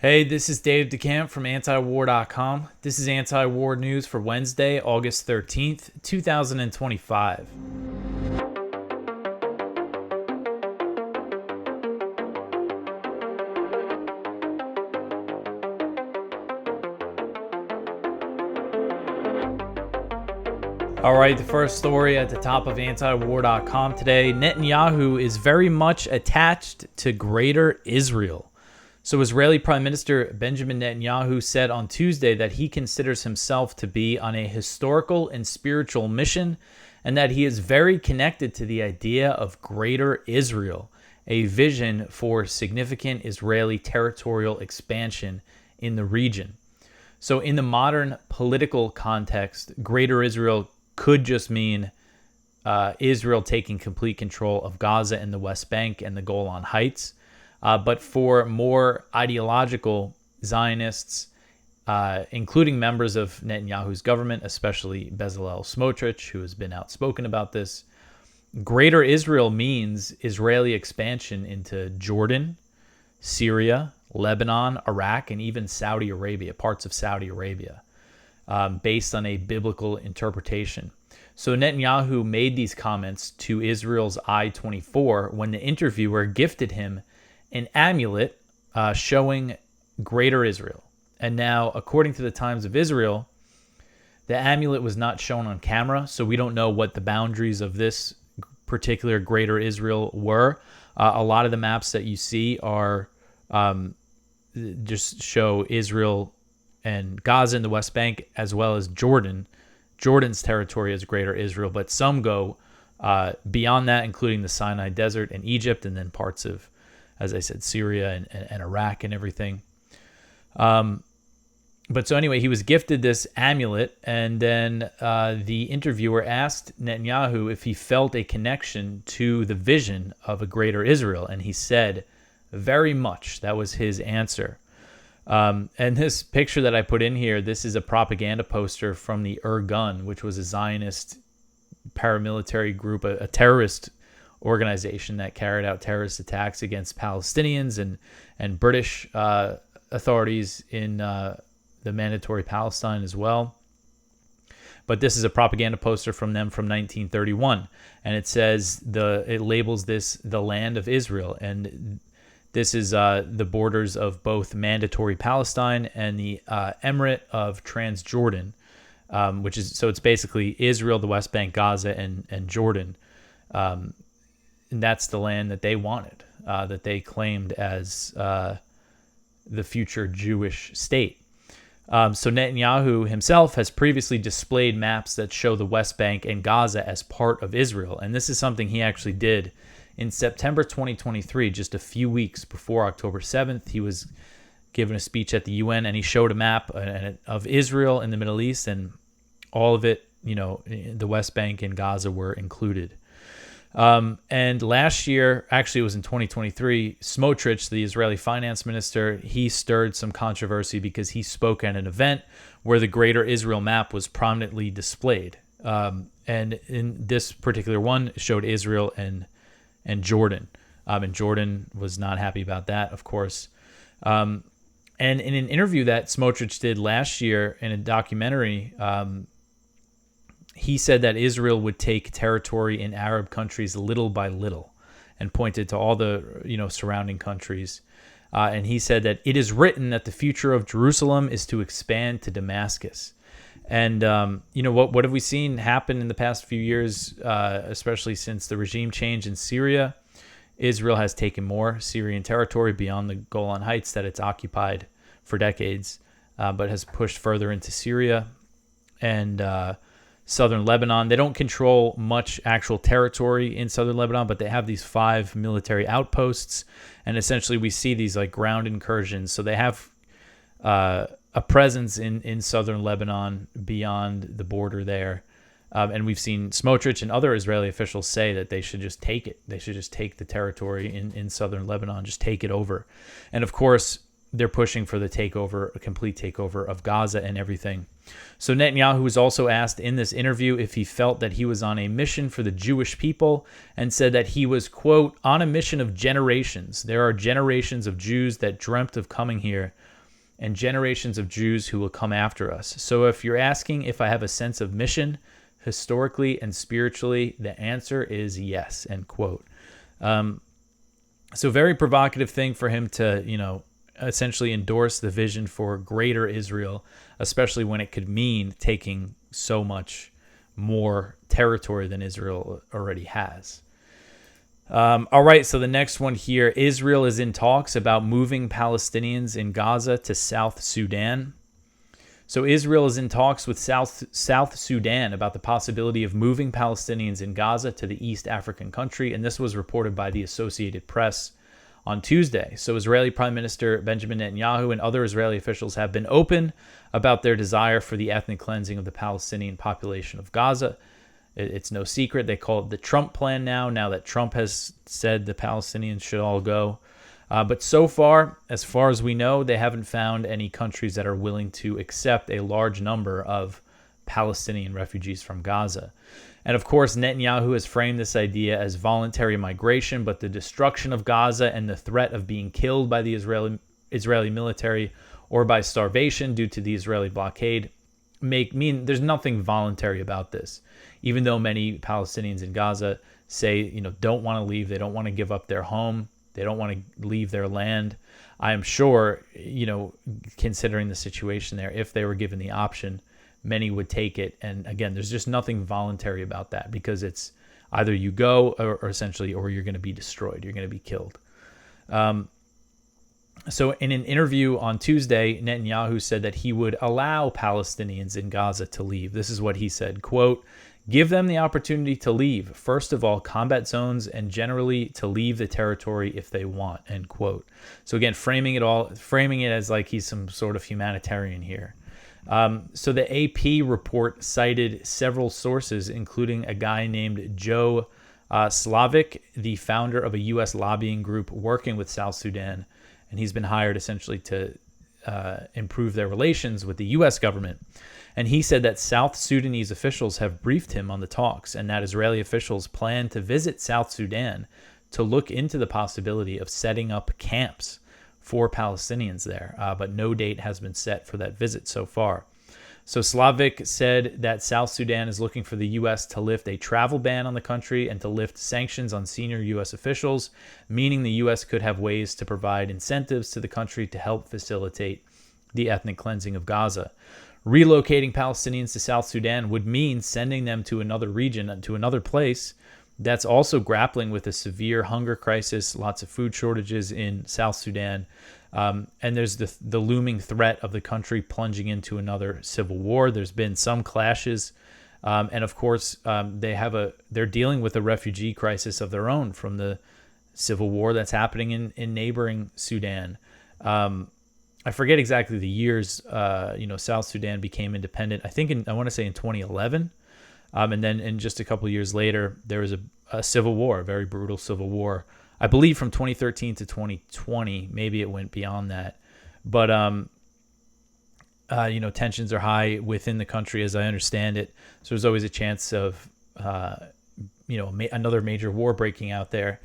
Hey, this is Dave DeCamp from antiwar.com. This is anti-war news for Wednesday, August 13th, 2025. All right, the first story at the top of antiwar.com today. Netanyahu is very much attached to Greater Israel. So Israeli Prime Minister Benjamin Netanyahu said on Tuesday that he considers himself to be on a historical and spiritual mission, and that he is very connected to the idea of Greater Israel, a vision for significant Israeli territorial expansion in the region. So in the modern political context, Greater Israel could just mean Israel taking complete control of Gaza and the West Bank and the Golan Heights. But for more ideological Zionists, including members of Netanyahu's government, especially Bezalel Smotrich, who has been outspoken about this, Greater Israel means Israeli expansion into Jordan, Syria, Lebanon, Iraq, and even Saudi Arabia, parts of Saudi Arabia, based on a biblical interpretation. So Netanyahu made these comments to Israel's I-24 when the interviewer gifted him an amulet showing Greater Israel. And now, according to the Times of Israel, the amulet was not shown on camera, so we don't know what the boundaries of this particular Greater Israel were. A lot of the maps that you see are just show Israel and Gaza and the West Bank, as well as Jordan. Jordan's territory is Greater Israel, but some go beyond that, including the Sinai Desert and Egypt, and then parts of, as I said, Syria and Iraq and everything. But so anyway, he was gifted this amulet, and then the interviewer asked Netanyahu if he felt a connection to the vision of a Greater Israel, and he said, very much. That was his answer. And this picture that I put in here, this is a propaganda poster from the Irgun, which was a Zionist paramilitary group, a terrorist organization that carried out terrorist attacks against Palestinians and British authorities in the Mandatory Palestine as well. But this is a propaganda poster from them from 1931, and it says it labels this the land of Israel, and this is the borders of both Mandatory Palestine and the Emirate of Transjordan, which is, so it's basically Israel, the West Bank, Gaza, and Jordan. And that's the land that they wanted, that they claimed as the future Jewish state. So Netanyahu himself has previously displayed maps that show the West Bank and Gaza as part of Israel. And this is something he actually did in September 2023, just a few weeks before October 7th. He was given a speech at the UN, and he showed a map of Israel in the Middle East, and all of it, the West Bank and Gaza were included. And last year, actually it was in 2023, Smotrich, the Israeli finance minister, he stirred some controversy because he spoke at an event where the Greater Israel map was prominently displayed. And in this particular one, it showed Israel and Jordan. And Jordan was not happy about that, of course. And in an interview that Smotrich did last year in a documentary, he said that Israel would take territory in Arab countries little by little, and pointed to all the surrounding countries. And he said that it is written that the future of Jerusalem is to expand to Damascus. And what have we seen happen in the past few years, especially since the regime change in Syria? Israel has taken more Syrian territory beyond the Golan Heights that it's occupied for decades, but has pushed further into Syria and southern Lebanon. They don't control much actual territory in southern Lebanon, but they have these 5 military outposts, and essentially we see these like ground incursions. So they have a presence in southern Lebanon beyond the border there. And we've seen Smotrich and other Israeli officials say that they should just take it. They should just take the territory in southern Lebanon, just take it over. And of course, they're pushing for the takeover, a complete takeover of Gaza and everything. So Netanyahu was also asked in this interview if he felt that he was on a mission for the Jewish people, and said that he was, quote, on a mission of generations. There are generations of Jews that dreamt of coming here, and generations of Jews who will come after us. So if you're asking if I have a sense of mission, historically and spiritually, the answer is yes, end quote. So very provocative thing for him to, essentially endorse the vision for greater Israel, especially when it could mean taking so much more territory than Israel already has. All right, so the next one here, Israel is in talks about moving Palestinians in Gaza to South Sudan. So Israel is in talks with South Sudan about the possibility of moving Palestinians in Gaza to the East African country, and this was reported by the Associated Press on Tuesday. So Israeli Prime Minister Benjamin Netanyahu and other Israeli officials have been open about their desire for the ethnic cleansing of the Palestinian population of Gaza. It's no secret. They call it the Trump plan now that Trump has said the Palestinians should all go. But so far as we know, they haven't found any countries that are willing to accept a large number of Palestinian refugees from Gaza. And of course, Netanyahu has framed this idea as voluntary migration, but the destruction of Gaza and the threat of being killed by the Israeli military or by starvation due to the Israeli blockade mean there's nothing voluntary about this. Even though many Palestinians in Gaza say, don't want to leave, they don't want to give up their home, they don't want to leave their land. I am sure, considering the situation there, if they were given the option, many would take it. And again, there's just nothing voluntary about that, because it's either you go or you're going to be destroyed. You're going to be killed. So in an interview on Tuesday, Netanyahu said that he would allow Palestinians in Gaza to leave. This is what he said, quote, give them the opportunity to leave. First of all, combat zones, and generally to leave the territory if they want, end quote. So again, framing it as like he's some sort of humanitarian here. So the AP report cited several sources, including a guy named Joe Slavic, the founder of a U.S. lobbying group working with South Sudan, and he's been hired essentially to improve their relations with the U.S. government. And he said that South Sudanese officials have briefed him on the talks, and that Israeli officials plan to visit South Sudan to look into the possibility of setting up camps for Palestinians there, but no date has been set for that visit so far. So Slavic said that South Sudan is looking for the U.S. to lift a travel ban on the country and to lift sanctions on senior U.S. officials, meaning the U.S. could have ways to provide incentives to the country to help facilitate the ethnic cleansing of Gaza. Relocating Palestinians to South Sudan would mean sending them to another region, to another place that's also grappling with a severe hunger crisis, lots of food shortages in South Sudan. And there's the looming threat of the country plunging into another civil war. There's been some clashes. And of course, they're dealing with a refugee crisis of their own from the civil war that's happening in neighboring Sudan. I forget exactly the years, South Sudan became independent. I think I want to say in 2011. And then in just a couple of years later, there was a civil war, a very brutal civil war, I believe from 2013 to 2020. Maybe it went beyond that. But, tensions are high within the country, as I understand it. So there's always a chance of, another major war breaking out there.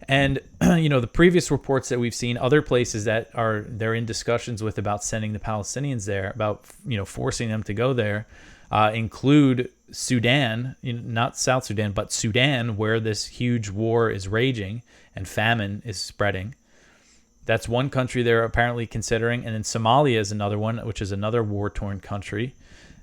And, the previous reports that we've seen, other places that they're in discussions with about sending the Palestinians there, about, forcing them to go there, include Sudan, not South Sudan, but Sudan, where this huge war is raging and famine is spreading. That's one country they're apparently considering. And then Somalia is another one, which is another war-torn country.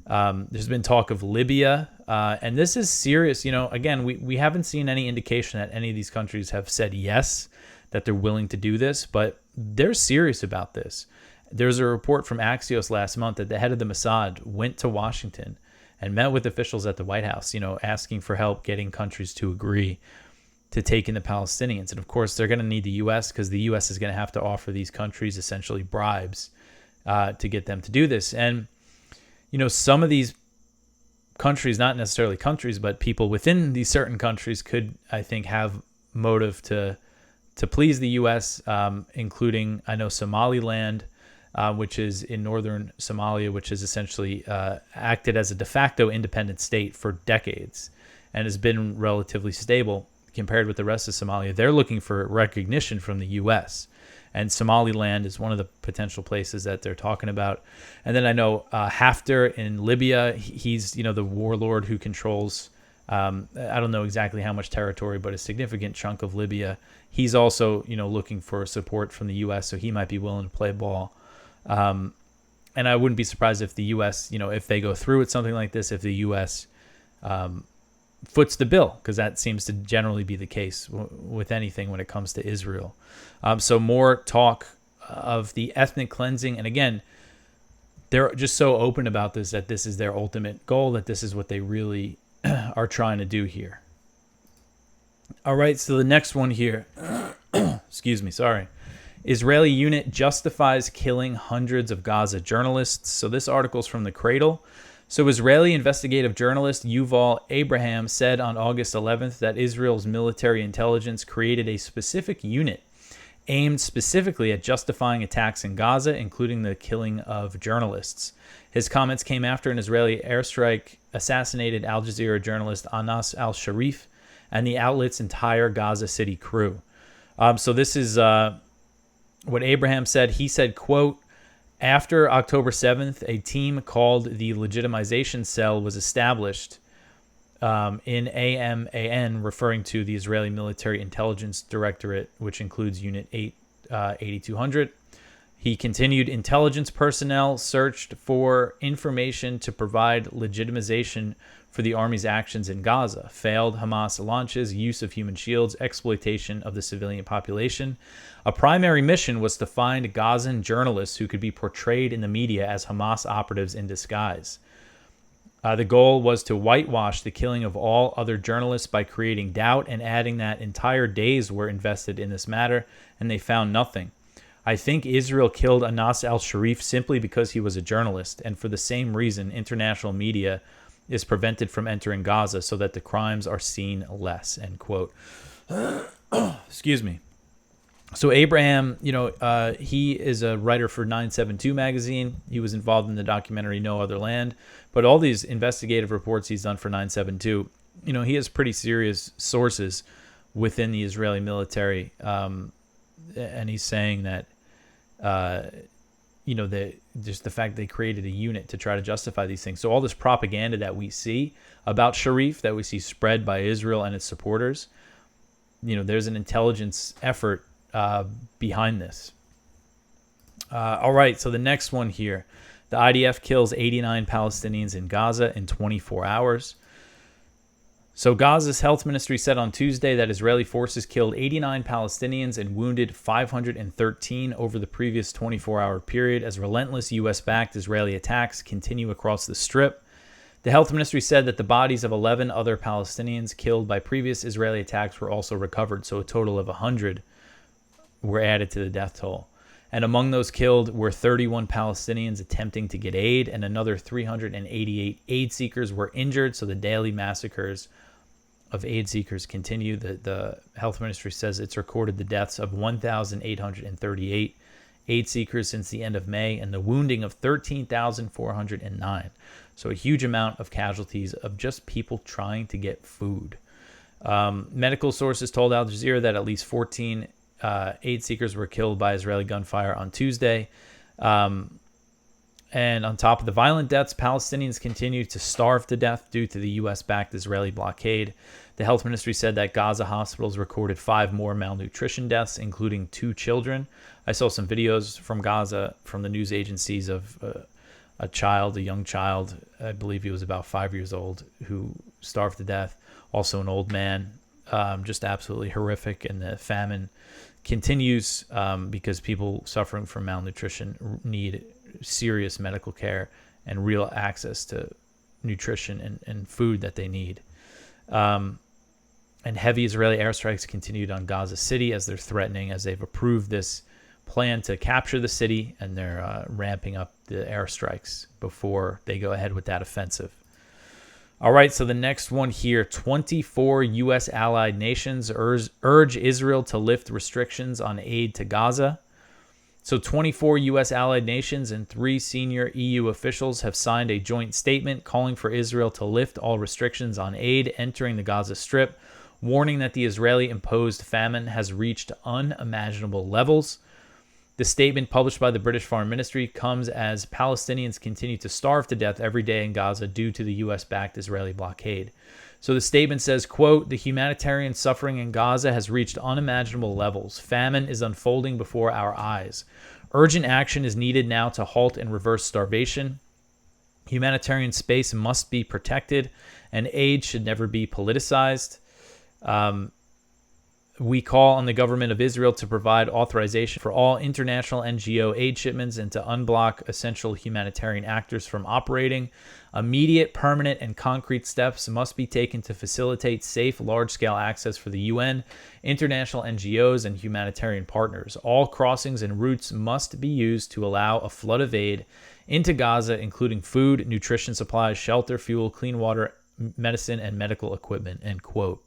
There's been talk of Libya. And this is serious. Again, we haven't seen any indication that any of these countries have said yes, that they're willing to do this, but they're serious about this. There's a report from Axios last month that the head of the Mossad went to Washington and met with officials at the White House, asking for help getting countries to agree to take in the Palestinians. And of course, they're going to need the U.S. because the U.S. is going to have to offer these countries essentially bribes to get them to do this. And, some of these countries, not necessarily countries, but people within these certain countries could, I think, have motive to please the U.S., including, I know, Somaliland. which is in northern Somalia, which has essentially acted as a de facto independent state for decades and has been relatively stable compared with the rest of Somalia. They're looking for recognition from the U.S., and Somaliland is one of the potential places that they're talking about. And then I know Haftar in Libya, he's the warlord who controls, I don't know exactly how much territory, but a significant chunk of Libya. He's also looking for support from the U.S., so he might be willing to play ball. And I wouldn't be surprised if the U.S., if they go through with something like this, if the U.S. Foots the bill, because that seems to generally be the case with anything when it comes to Israel. So more talk of the ethnic cleansing. And again, they're just so open about this, that this is their ultimate goal, that this is what they really are trying to do here. All right, so the next one here, excuse me, sorry. Israeli unit justifies killing hundreds of Gaza journalists. So this article's from The Cradle. So Israeli investigative journalist Yuval Abraham said on August 11th that Israel's military intelligence created a specific unit aimed specifically at justifying attacks in Gaza, including the killing of journalists. His comments came after an Israeli airstrike assassinated Al Jazeera journalist Anas al-Sharif and the outlet's entire Gaza City crew. So this is what Abraham said. He said, quote, "After October 7th, a team called the Legitimization Cell was established in AMAN, referring to the Israeli Military Intelligence Directorate, which includes Unit 8200. He continued, intelligence personnel searched for information to provide legitimization for the army's actions in Gaza, failed Hamas launches, use of human shields, exploitation of the civilian population. A primary mission was to find Gazan journalists who could be portrayed in the media as Hamas operatives in disguise. The goal was to whitewash the killing of all other journalists by creating doubt and adding that entire days were invested in this matter, and they found nothing. I think Israel killed Anas al-Sharif simply because he was a journalist, and for the same reason, international media is prevented from entering Gaza so that the crimes are seen less," end quote. Excuse me. So Abraham, he is a writer for 972 magazine. He was involved in the documentary No Other Land. But all these investigative reports he's done for 972, he has pretty serious sources within the Israeli military. And he's saying that, just the fact they created a unit to try to justify these things. So all this propaganda that we see about Sharif, that we see spread by Israel and its supporters, there's an intelligence effort behind this. All right, so the next one here. The IDF kills 89 Palestinians in Gaza in 24 hours. So Gaza's health ministry said on Tuesday that Israeli forces killed 89 Palestinians and wounded 513 over the previous 24-hour period as relentless U.S.-backed Israeli attacks continue across the Strip. The health ministry said that the bodies of 11 other Palestinians killed by previous Israeli attacks were also recovered, so a total of 100 were added to the death toll. And among those killed were 31 Palestinians attempting to get aid, and another 388 aid seekers were injured, so the daily massacres of aid seekers continue. The health ministry says it's recorded the deaths of 1,838 aid seekers since the end of May and the wounding of 13,409. So a huge amount of casualties of just people trying to get food. Medical sources told Al Jazeera that at least 14 aid seekers were killed by Israeli gunfire on Tuesday. And on top of the violent deaths, Palestinians continue to starve to death due to the U.S.-backed Israeli blockade. The health ministry said that Gaza hospitals recorded 5 more malnutrition deaths, including 2 children. I saw some videos from Gaza from the news agencies of a young child, I believe he was about 5 years old, who starved to death. Also an old man, just absolutely horrific. And the famine continues because people suffering from malnutrition need serious medical care and real access to nutrition and food that they need. And heavy Israeli airstrikes continued on Gaza City as they've approved this plan to capture the city, and they're ramping up the airstrikes before they go ahead with that offensive. All right, so the next one here, 24 U.S. allied nations urge Israel to lift restrictions on aid to Gaza. So 24 U.S. allied nations and 3 senior EU officials have signed a joint statement calling for Israel to lift all restrictions on aid entering the Gaza Strip, warning that the Israeli-imposed famine has reached unimaginable levels. The statement published by the British Foreign Ministry comes as Palestinians continue to starve to death every day in Gaza due to the U.S.-backed Israeli blockade. So the statement says, quote, "The humanitarian suffering in Gaza has reached unimaginable levels. Famine is unfolding before our eyes. Urgent action is needed now to halt and reverse starvation. Humanitarian space must be protected, and aid should never be politicized. We call on the government of Israel to provide authorization for all international NGO aid shipments and to unblock essential humanitarian actors from operating. Immediate, permanent, and concrete steps must be taken to facilitate safe, large-scale access for the UN, international NGOs, and humanitarian partners. All crossings and routes must be used to allow a flood of aid into Gaza, including food, nutrition supplies, shelter, fuel, clean water, medicine, and medical equipment," end quote.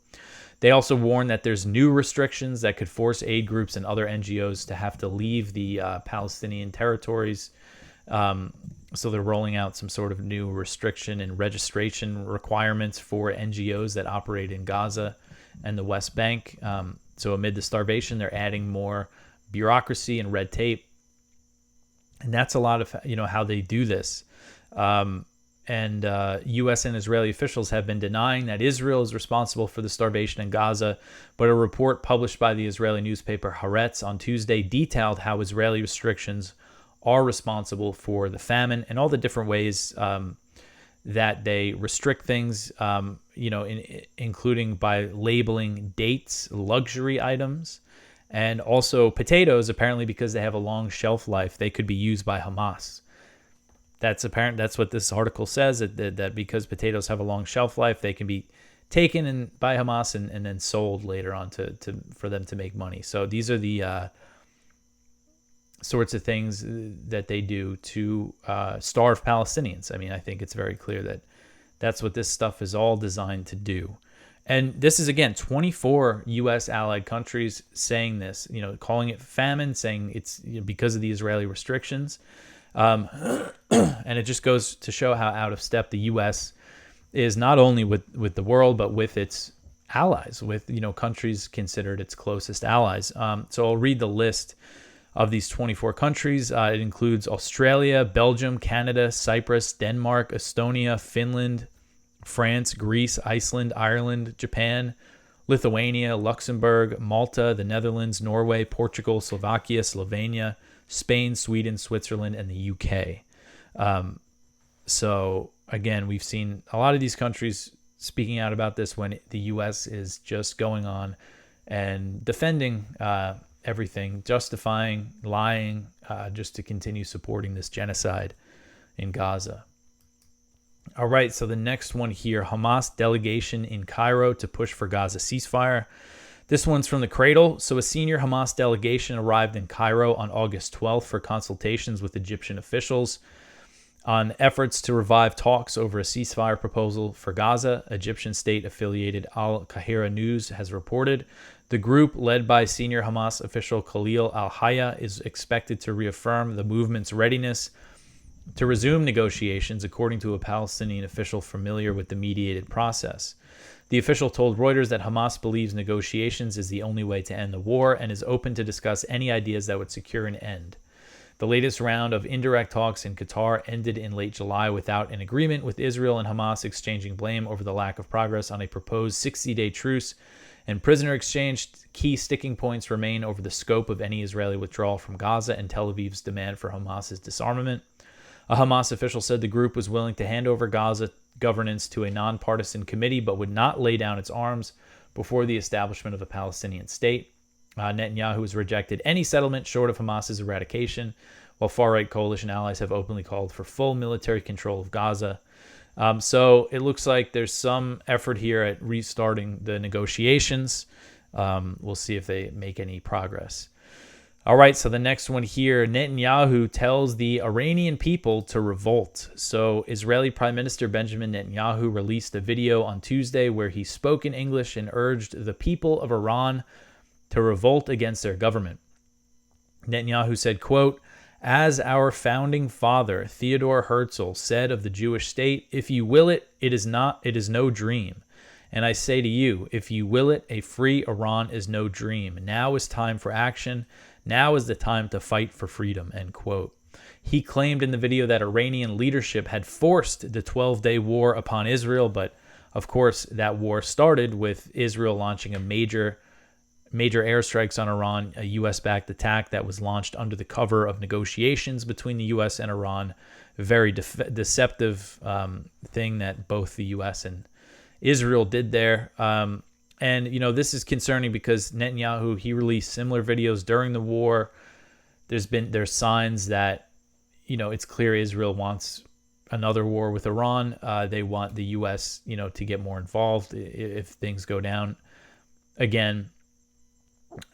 They also warn that there's new restrictions that could force aid groups and other NGOs to have to leave the Palestinian territories. So they're rolling out some sort of new restriction and registration requirements for NGOs that operate in Gaza and the West Bank. So amid the starvation, they're adding more bureaucracy and red tape. And that's a lot of, how they do this. And U.S. and Israeli officials have been denying that Israel is responsible for the starvation in Gaza, but a report published by the Israeli newspaper Haaretz on Tuesday detailed how Israeli restrictions are responsible for the famine and all the different ways that they restrict things, including by labeling dates, luxury items, and also potatoes, apparently because they have a long shelf life, they could be used by Hamas. That's apparent. That's what this article says, that because potatoes have a long shelf life, they can be taken by Hamas and then sold later on for them to make money. So these are the sorts of things that they do to starve Palestinians. I mean, I think it's very clear that that's what this stuff is all designed to do. And this is, again, 24 U.S. allied countries saying this, calling it famine, saying it's because of the Israeli restrictions. And it just goes to show how out of step the U.S. is, not only with the world, but with its allies, with countries considered its closest allies. So I'll read the list of these 24 countries. It includes Australia, Belgium, Canada, Cyprus, Denmark, Estonia, Finland, France, Greece, Iceland, Ireland, Japan, Lithuania, Luxembourg, Malta, the Netherlands, Norway, Portugal, Slovakia, Slovenia, Spain, Sweden, Switzerland, and the UK. So again, we've seen a lot of these countries speaking out about this when the U.S. is just going on and defending everything, justifying, lying, just to continue supporting this genocide in Gaza. All right, so the next one here, Hamas delegation in Cairo to push for Gaza ceasefire. This one's from the Cradle. So a senior Hamas delegation arrived in Cairo on August 12th for consultations with Egyptian officials on efforts to revive talks over a ceasefire proposal for Gaza. Egyptian state-affiliated Al Qahira News has reported. The group, led by senior Hamas official Khalil al-Hayya, is expected to reaffirm the movement's readiness to resume negotiations, according to a Palestinian official familiar with the mediated process. The official told Reuters that Hamas believes negotiations is the only way to end the war and is open to discuss any ideas that would secure an end. The latest round of indirect talks in Qatar ended in late July without an agreement, with Israel and Hamas exchanging blame over the lack of progress on a proposed 60-day truce and prisoner exchange. Key sticking points remain over the scope of any Israeli withdrawal from Gaza and Tel Aviv's demand for Hamas's disarmament. A Hamas official said the group was willing to hand over Gaza governance to a nonpartisan committee, but would not lay down its arms before the establishment of a Palestinian state. Netanyahu has rejected any settlement short of Hamas's eradication, while far-right coalition allies have openly called for full military control of Gaza. So it looks like there's some effort here at restarting the negotiations. We'll see if they make any progress. All right, so the next one here, Netanyahu tells the Iranian people to revolt. So Israeli Prime Minister Benjamin Netanyahu released a video on Tuesday where he spoke in English and urged the people of Iran to revolt against their government. Netanyahu said, quote, "As our founding father, Theodore Herzl, said of the Jewish state, if you will it, it is no dream. And I say to you, if you will it, a free Iran is no dream. Now is time for action. Now is the time to fight for freedom," end quote. He claimed in the video that Iranian leadership had forced the 12-day war upon Israel, but of course that war started with Israel launching a major airstrikes on Iran, a U.S.-backed attack that was launched under the cover of negotiations between the U.S. and Iran. A very deceptive thing that both the U.S. and Israel did there. And, this is concerning because Netanyahu, he released similar videos during the war. There's signs that, it's clear Israel wants another war with Iran. They want the U.S., to get more involved if things go down again.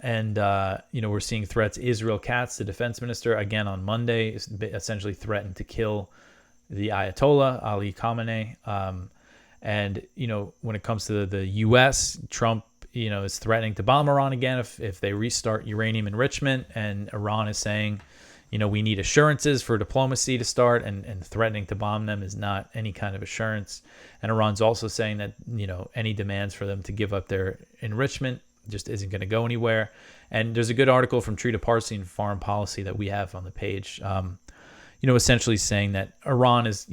And, we're seeing threats. Israel Katz, the defense minister, again on Monday, essentially threatened to kill the Ayatollah, Ali Khamenei. And, when it comes to the U.S., Trump, is threatening to bomb Iran again if they restart uranium enrichment. And Iran is saying, we need assurances for diplomacy to start, and threatening to bomb them is not any kind of assurance. And Iran's also saying that, any demands for them to give up their enrichment just isn't going to go anywhere. And there's a good article from Trita Parsi in Foreign Policy that we have on the page, essentially saying that Iran is,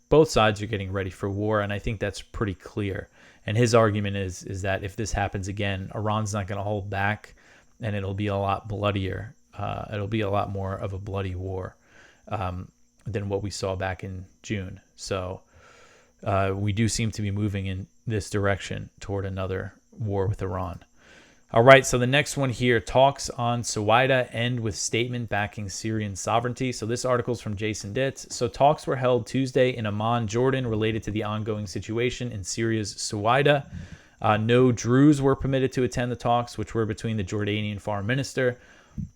both sides are getting ready for war, and I think that's pretty clear. And his argument is that if this happens again, Iran's not going to hold back, and it'll be a lot bloodier. It'll be a lot more of a bloody war than what we saw back in June. So we do seem to be moving in this direction toward another war with Iran. All right, so the next one here, talks on Suwayda end with statement backing Syrian sovereignty. So this article is from Jason Ditz. So talks were held Tuesday in Amman, Jordan, related to the ongoing situation in Syria's Suwayda. No Druze were permitted to attend the talks, which were between the Jordanian foreign minister,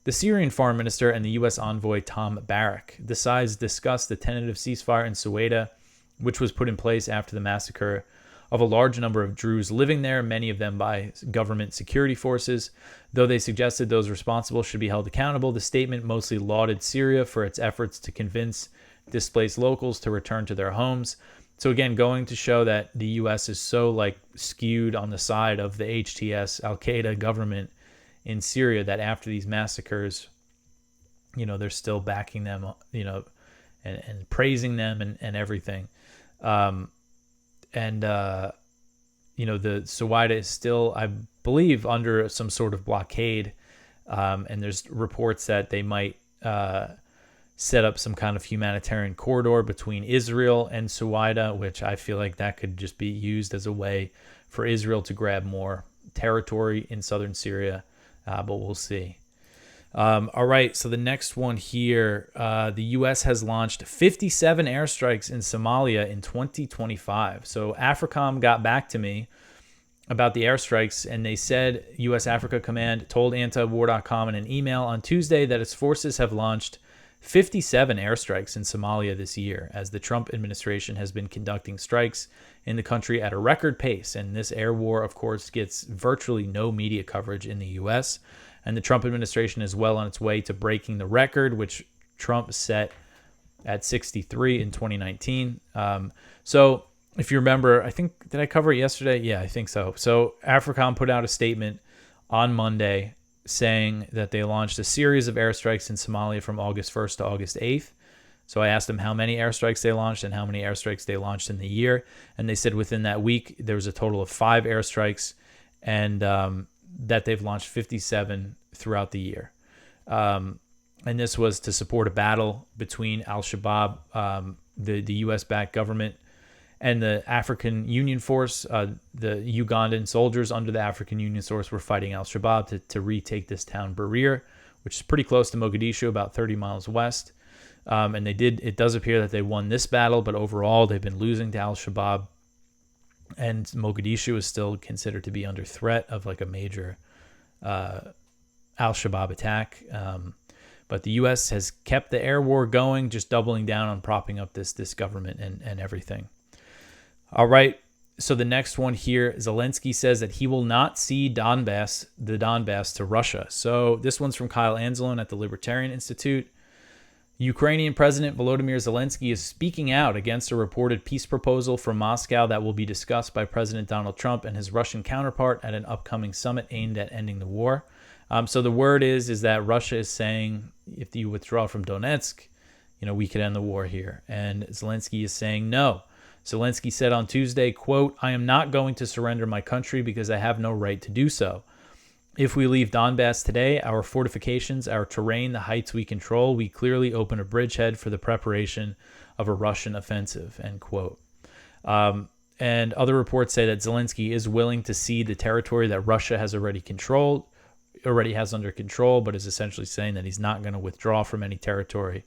the Syrian foreign minister, and the U.S. envoy Tom Barrack. The sides discussed the tentative ceasefire in Suwayda, which was put in place after the massacre of a large number of Druze living there, many of them by government security forces. Though they suggested those responsible should be held accountable, the statement mostly lauded Syria for its efforts to convince displaced locals to return to their homes. So again, going to show that the U.S. is so skewed on the side of the HTS, Al-Qaeda government in Syria, that after these massacres, they're still backing them, and praising them and everything. The Suwayda is still, I believe, under some sort of blockade. And there's reports that they might set up some kind of humanitarian corridor between Israel and Suwayda, which I feel like that could just be used as a way for Israel to grab more territory in southern Syria. But we'll see. All right, so the next one here, the U.S. has launched 57 airstrikes in Somalia in 2025. So AFRICOM got back to me about the airstrikes, and they said U.S. Africa Command told antiwar.com in an email on Tuesday that its forces have launched 57 airstrikes in Somalia this year, as the Trump administration has been conducting strikes in the country at a record pace. And this air war, of course, gets virtually no media coverage in the U.S., and the Trump administration is well on its way to breaking the record, which Trump set at 63 in 2019. So if you remember, I think, did I cover it yesterday? Yeah, I think so. So AFRICOM put out a statement on Monday saying that they launched a series of airstrikes in Somalia from August 1st to August 8th. So I asked them how many airstrikes they launched and how many airstrikes they launched in the year. And they said within that week, there was a total of 5 airstrikes, and that they've launched 57 throughout the year. And this was to support a battle between al-Shabaab, the U.S.-backed government, and the African Union Force. The Ugandan soldiers under the African Union Force were fighting al-Shabaab to retake this town, Barir, which is pretty close to Mogadishu, about 30 miles west. And it does appear that they won this battle, but overall they've been losing to al-Shabaab. And Mogadishu is still considered to be under threat of a major al-Shabaab attack. But the U.S. has kept the air war going, just doubling down on propping up this government and everything. All right. So the next one here, Zelensky says that he will not cede the Donbas to Russia. So this one's from Kyle Anzalone at the Libertarian Institute. Ukrainian President Volodymyr Zelensky is speaking out against a reported peace proposal from Moscow that will be discussed by President Donald Trump and his Russian counterpart at an upcoming summit aimed at ending the war. So the word is that Russia is saying, if you withdraw from Donetsk, we could end the war here. And Zelensky is saying no. Zelensky said on Tuesday, quote, "I am not going to surrender my country because I have no right to do so. If we leave Donbas today, our fortifications, our terrain, the heights we control, we clearly open a bridgehead for the preparation of a Russian offensive," end quote. And other reports say that Zelensky is willing to cede the territory that Russia has already has under control, but is essentially saying that he's not going to withdraw from any territory.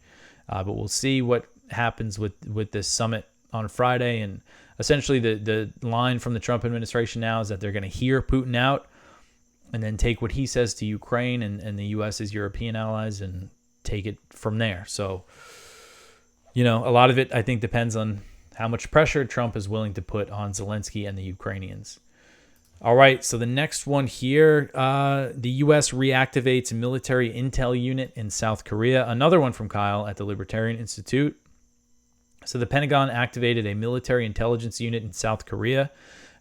But we'll see what happens with this summit on Friday. And essentially the line from the Trump administration now is that they're going to hear Putin out and then take what he says to Ukraine and the U.S.'s European allies and take it from there. So, a lot of it, I think, depends on how much pressure Trump is willing to put on Zelensky and the Ukrainians. All right, so the next one here, the U.S. reactivates military intel unit in South Korea. Another one from Kyle at the Libertarian Institute. So the Pentagon activated a military intelligence unit in South Korea,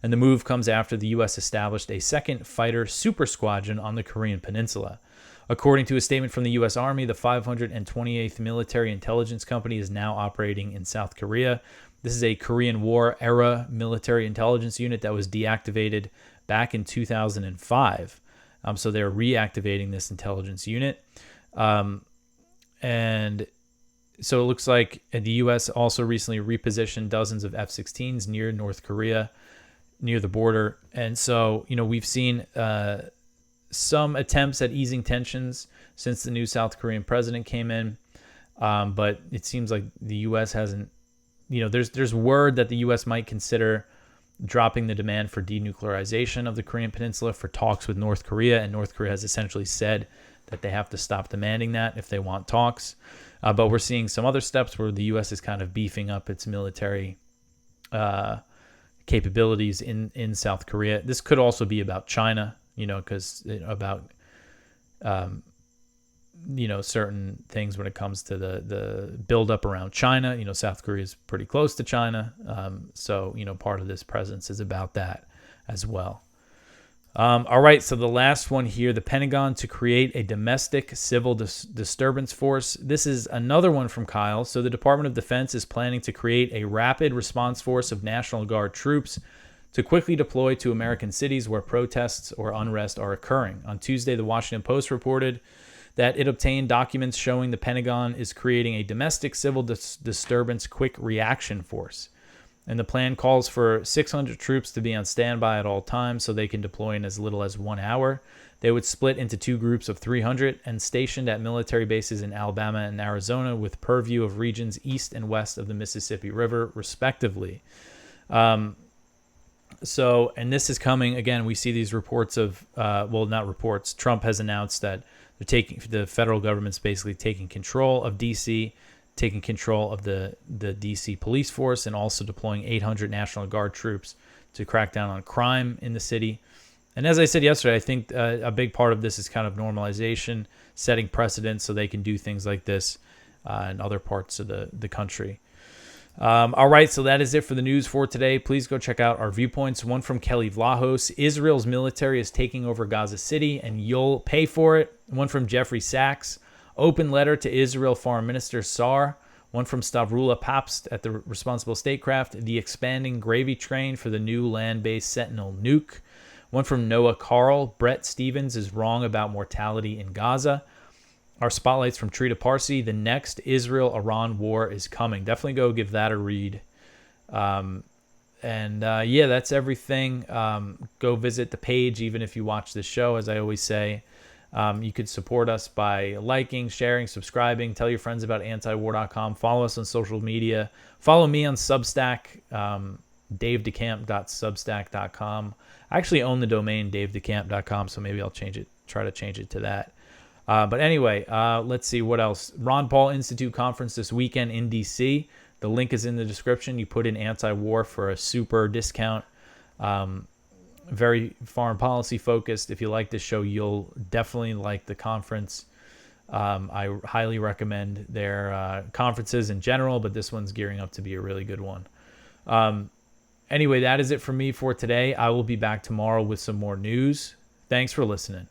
and the move comes after the U.S. established a second fighter super squadron on the Korean Peninsula. According to a statement from the U.S. Army, the 528th Military Intelligence Company is now operating in South Korea. This is a Korean War-era military intelligence unit that was deactivated back in 2005. So they're reactivating this intelligence unit. And so it looks like the U.S. also recently repositioned dozens of F-16s near North Korea, near the border. And so, we've seen some attempts at easing tensions since the new South Korean president came in. But it seems like the U.S. hasn't, there's word that the U.S. might consider dropping the demand for denuclearization of the Korean Peninsula for talks with North Korea. And North Korea has essentially said that they have to stop demanding that if they want talks. But we're seeing some other steps where the U.S. is kind of beefing up its military capabilities in South Korea. This could also be about China, because about certain things when it comes to the buildup around China. South Korea is pretty close to China, so part of this presence is about that as well. All right, so the last one here, the Pentagon to create a domestic civil disturbance force. This is another one from Kyle. So the Department of Defense is planning to create a rapid response force of National Guard troops to quickly deploy to American cities where protests or unrest are occurring. On Tuesday, the Washington Post reported that it obtained documents showing the Pentagon is creating a domestic civil disturbance quick reaction force. And the plan calls for 600 troops to be on standby at all times so they can deploy in as little as 1 hour. They would split into two groups of 300 and stationed at military bases in Alabama and Arizona with purview of regions east and west of the Mississippi River, respectively. And this is coming, again, we see these reports of, not reports, Trump has announced that the federal government's basically taking control of D.C., taking control of the D.C. police force, and also deploying 800 National Guard troops to crack down on crime in the city. And as I said yesterday, I think a big part of this is kind of normalization, setting precedents so they can do things like this in other parts of the country. All right, so that is it for the news for today. Please go check out our viewpoints. One from Kelly Vlahos. Israel's military is taking over Gaza City, and you'll pay for it. One from Jeffrey Sachs. Open letter to Israel Foreign Minister Saar. One from Stavrula Papst at the Responsible Statecraft. The expanding gravy train for the new land-based Sentinel nuke. One from Noah Carl. Brett Stevens is wrong about mortality in Gaza. Our spotlights from Trita Parsi. The next Israel-Iran war is coming. Definitely go give that a read. That's everything. Go visit the page, even if you watch this show, as I always say. You could support us by liking, sharing, subscribing. Tell your friends about antiwar.com. Follow us on social media. Follow me on Substack, davedecamp.substack.com. I actually own the domain davedecamp.com, so maybe I'll try to change it to that. But anyway, let's see what else. Ron Paul Institute Conference this weekend in D.C. The link is in the description. You put in anti-war for a super discount. Very foreign policy focused. If you like this show, you'll definitely like the conference. I highly recommend their conferences in general, but this one's gearing up to be a really good one. Anyway, that is it for me for today. I will be back tomorrow with some more news. Thanks for listening.